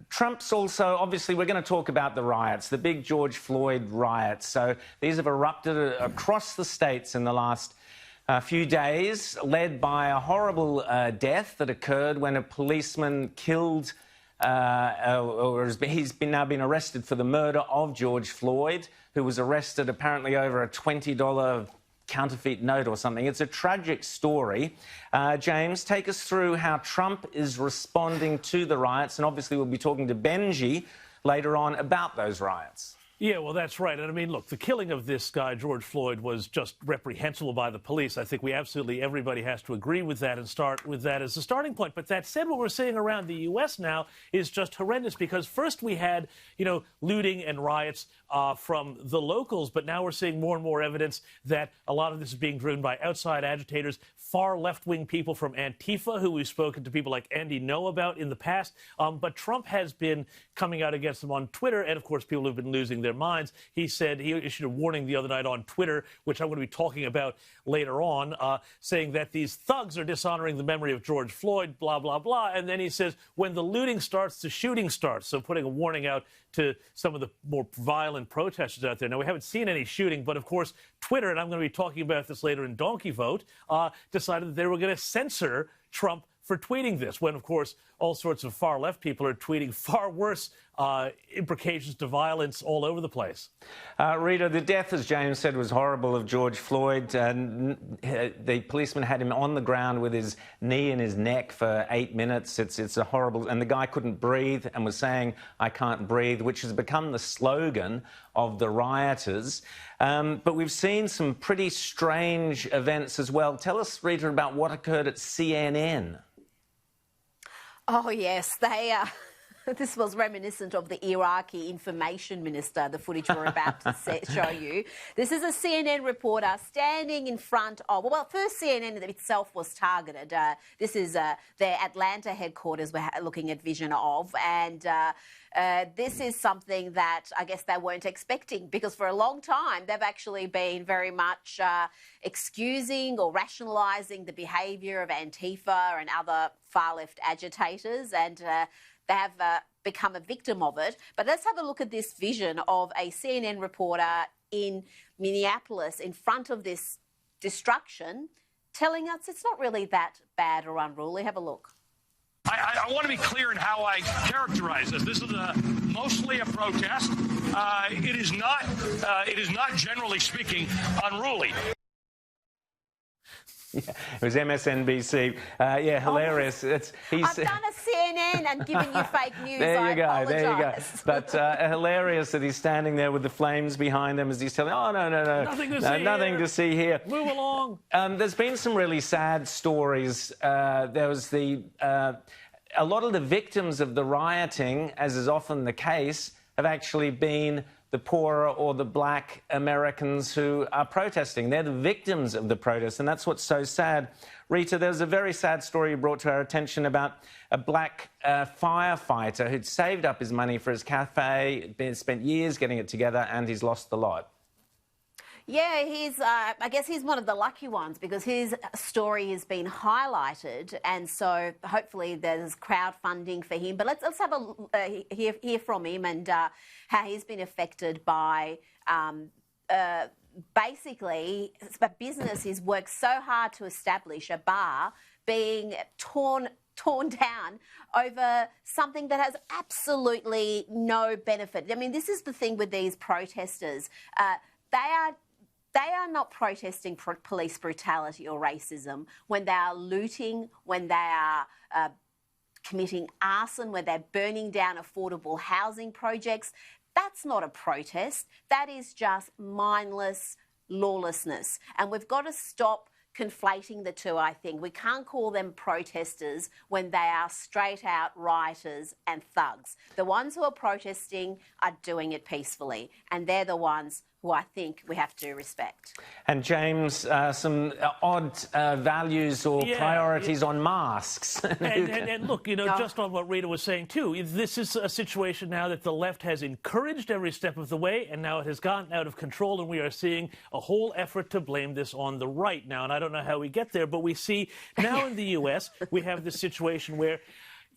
Trump's also, obviously, we're going to talk about the riots, the big George Floyd riots. So these have erupted across the states in the last few days, led by a horrible death that occurred when a policeman killed, he's now been arrested for the murder of George Floyd, who was arrested apparently over a $20 counterfeit note or something. It's a tragic story. James, take us through how Trump is responding to the riots, and obviously we'll be talking to Benji later on about those riots. Yeah, well, that's right. And I mean, look, the killing of this guy, George Floyd, was just reprehensible by the police. I think everybody has to agree with that and start with that as a starting point. But that said, what we're seeing around the U.S. now is just horrendous, because first we had, looting and riots from the locals, but now we're seeing more and more evidence that a lot of this is being driven by outside agitators, far left-wing people from Antifa, who we've spoken to people like Andy Ngo about in the past. But Trump has been coming out against them on Twitter, and of course people have been losing their minds. He said he issued a warning the other night on Twitter, which I'm going to be talking about later on, saying that these thugs are dishonoring the memory of George Floyd, blah, blah, blah. And then he says, when the looting starts, the shooting starts. So putting a warning out to some of the more violent protesters out there. Now, we haven't seen any shooting, but of course, Twitter, and I'm going to be talking about this later in Donkey Vote, decided that they were going to censor Trump for tweeting this, when, of course, all sorts of far-left people are tweeting far worse implications to violence all over the place. Rita, the death, as James said, was horrible, of George Floyd. The policeman had him on the ground with his knee in his neck for 8 minutes. It's a horrible... And the guy couldn't breathe and was saying, "I can't breathe," which has become the slogan of the rioters. But we've seen some pretty strange events as well. Tell us, Rita, about what occurred at CNN. Oh, yes. This was reminiscent of the Iraqi information minister, the footage we're about to show you. This is a CNN reporter standing in front of... Well, first CNN itself was targeted. This is their Atlanta headquarters we're looking at vision of. And this is something that I guess they weren't expecting, because for a long time they've actually been very much excusing or rationalising the behaviour of Antifa and other far-left agitators, and they have become a victim of it. But let's have a look at this vision of a CNN reporter in Minneapolis in front of this destruction, telling us it's not really that bad or unruly. Have a look. I want to be clear in how I characterize this. This is mostly a protest. It is not, generally speaking, unruly. Yeah, it was MSNBC. Yeah, hilarious. I've done a CNN and given you fake news. There you go. Apologise. There you go. But hilarious that he's standing there with the flames behind him as he's telling, "Oh, no. Nothing to see here. Move along." There's been some really sad stories. There was a lot of the victims of the rioting, as is often the case, have actually been the poorer or the black Americans who are protesting. They're the victims of the protest, and that's what's so sad. Rita, there's a very sad story you brought to our attention about a black firefighter who'd saved up his money for his cafe, spent years getting it together, and he's lost the lot. Yeah, I guess he's one of the lucky ones, because his story has been highlighted, and so hopefully there's crowdfunding for him. But let's have hear from him and how he's been affected by basically a business he's worked so hard to establish, a bar, being torn down over something that has absolutely no benefit. I mean, this is the thing with these protesters. They are not protesting police brutality or racism when they are looting, when they are committing arson, when they're burning down affordable housing projects. That's not a protest. That is just mindless lawlessness. And we've got to stop conflating the two, I think. We can't call them protesters when they are straight-out rioters and thugs. The ones who are protesting are doing it peacefully, and they're the ones who I think we have to respect. And James, some odd values or priorities on masks. and look, just on what Rita was saying too, this is a situation now that the left has encouraged every step of the way, and now it has gotten out of control, and we are seeing a whole effort to blame this on the right now. And I don't know how we get there, but we see now in the U.S. we have this situation where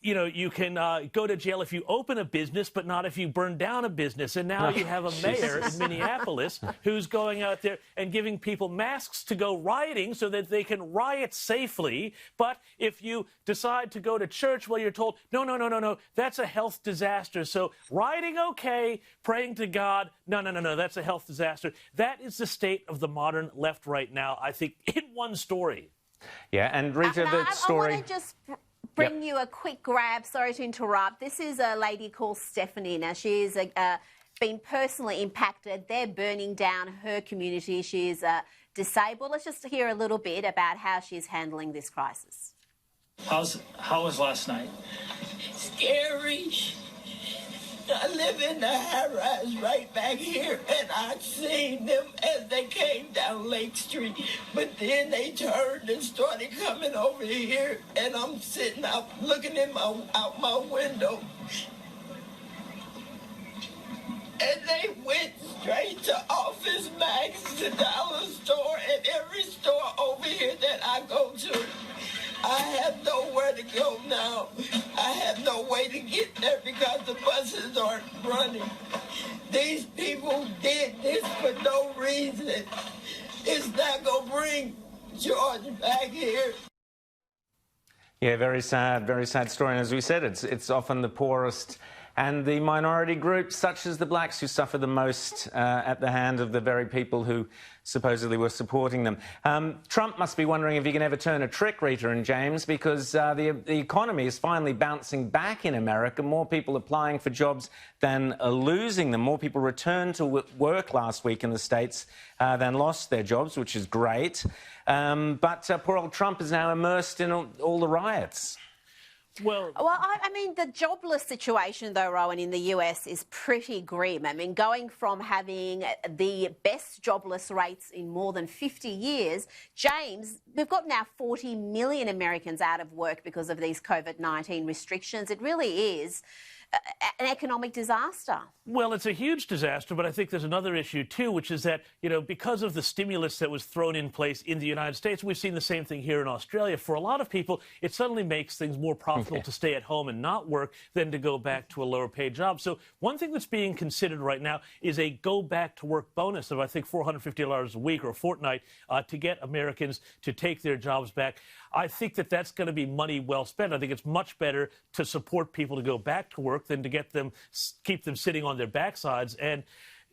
you can go to jail if you open a business, but not if you burn down a business. And now you have a mayor in Minneapolis who's going out there and giving people masks to go rioting so that they can riot safely. But if you decide to go to church, well, you're told, no, that's a health disaster. So rioting, okay, praying to God, no, that's a health disaster. That is the state of the modern left right now, I think, in one story. Yeah, and Rita, the story... I want to just bring you a quick grab. Sorry to interrupt. This is a lady called Stephanie. Now, she's been personally impacted. They're burning down her community. She's disabled. Let's just hear a little bit about how she's handling this crisis. How was last night? Scary. I live in the high-rise right back here, and I seen them as they came down Lake Street. But then they turned and started coming over here, and I'm sitting out looking out my window. And they went straight to Office Max, the dollar store, and every store over here that I go to. I have nowhere to go now. I have no way to get there because the buses aren't running. These people did this for no reason. It's not going to bring George back here. Yeah, very sad story. And as we said, it's often the poorest and the minority groups, such as the blacks, who suffer the most at the hand of the very people who supposedly were supporting them. Trump must be wondering if he can ever turn a trick, Rita and James, because the economy is finally bouncing back in America. More people applying for jobs than losing them. More people returned to work last week in the States than lost their jobs, which is great. But poor old Trump is now immersed in all the riots. Well, I mean, the jobless situation, though, Rowan, in the US is pretty grim. I mean, going from having the best jobless rates in more than 50 years, James, we've got now 40 million Americans out of work because of these COVID-19 restrictions. It really is an economic disaster. Well, it's a huge disaster, but I think there's another issue, too, which is that, because of the stimulus that was thrown in place in the United States, we've seen the same thing here in Australia. For a lot of people, it suddenly makes things more profitable to stay at home and not work than to go back to a lower-paid job. So one thing that's being considered right now is a go-back-to-work bonus of, I think, $450 a week or a fortnight to get Americans to take their jobs back. I think that that's going to be money well spent. I think it's much better to support people to go back to work than to keep them sitting on their backsides. And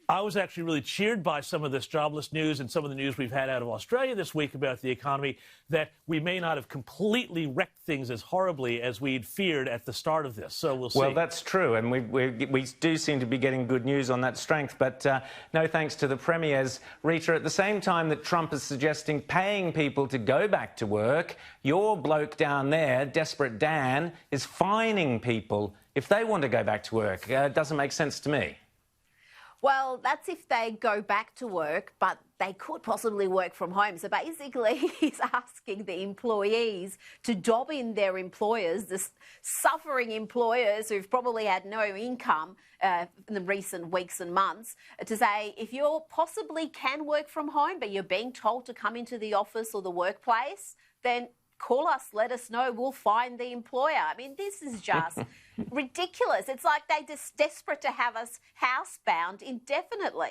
I was actually really cheered by some of this jobless news and some of the news we've had out of Australia this week about the economy, that we may not have completely wrecked things as horribly as we'd feared at the start of this. So we'll see. Well, that's true, and we do seem to be getting good news on that strength, but no thanks to the premiers. Rita, at the same time that Trump is suggesting paying people to go back to work, your bloke down there, Desperate Dan, is fining people if they want to go back to work. It doesn't make sense to me. Well, that's if they go back to work, but they could possibly work from home. So basically, he's asking the employees to dob in their employers, the suffering employers who've probably had no income in the recent weeks and months, to say, if you possibly can work from home, but you're being told to come into the office or the workplace, then call us, let us know, we'll find the employer. I mean, this is just ridiculous. It's like they're just desperate to have us housebound indefinitely.